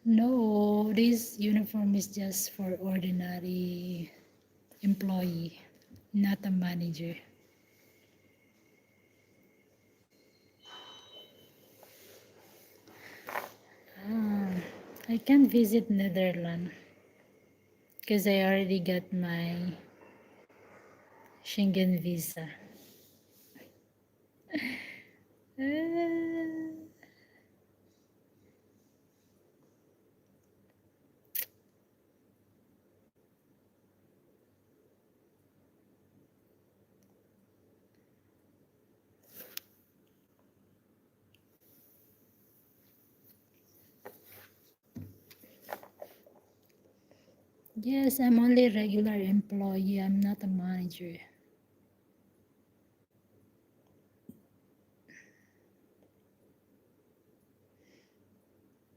No, this uniform is just for ordinary employee, not a manager. Ah, I can visit Netherlands because I already got my Schengen visa. Ah, yes, I'm only a regular employee. I'm not a manager.